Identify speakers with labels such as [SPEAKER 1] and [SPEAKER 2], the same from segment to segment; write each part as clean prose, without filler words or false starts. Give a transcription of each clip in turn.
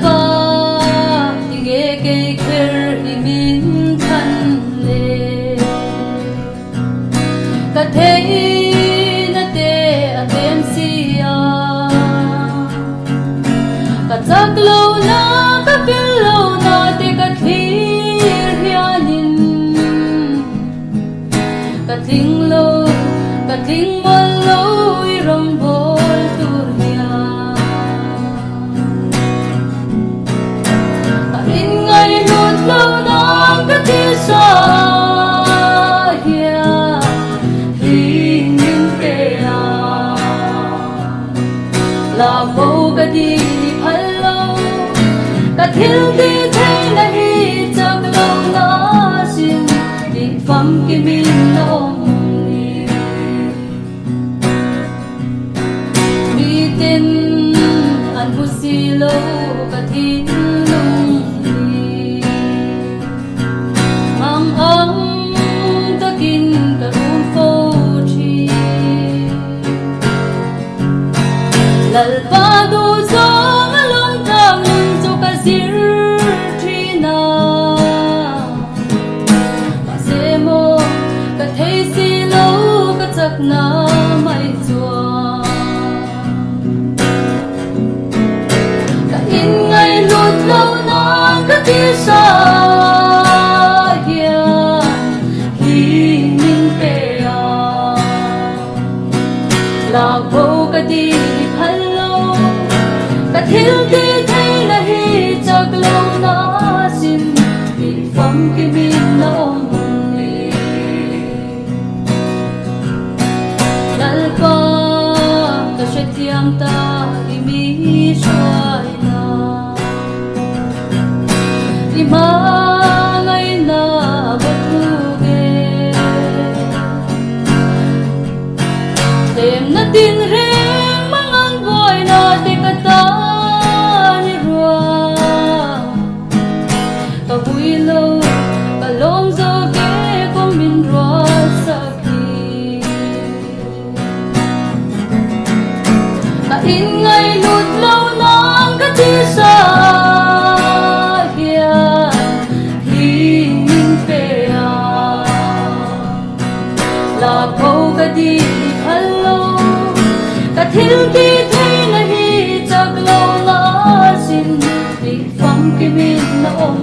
[SPEAKER 1] pa tinge ke kher imin than le ka thei na te atem sia ka chakloh na ka pillow na te ka thir hianin ka thinglo ka thingmol loi ram bol tur hia ka in ngai lut lo na ka ti sa hia hin pe a la mo ka di phallo ka thil ti thei na hi chakloh na sin di famkim na om silo ka thin lung ni mang ang takin ka rum fo chi lal pa du zo along tang lun zo ka zir thi na ma se mo ka thei silo ka chak na mai chua lâu na ka ti sa hia hi ning pe a la bo ka di phallo ka thil ti thei na hi chakloh na sin ti famkim na om ni lal pa ka shethiam ta imi shai ngay na bất ghê đêm na tin rem mang ăn voi na te kata ni rua ta vui lâu ta lom zo ke ko min rua sakhi ta in ngay lut lâu nang ka ti sa ka di phallo ka thil ti thei na hi chakloh na sin ti famkim na om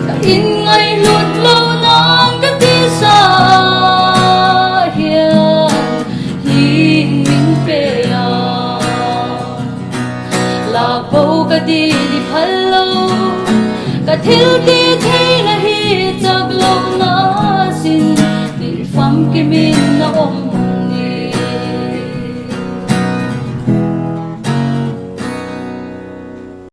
[SPEAKER 1] ka in ngai lut lo nang ka ti sa hia hi ning pe a la po ka di phallo ka thil ti thei na hi chakloh na sin ti famkim na om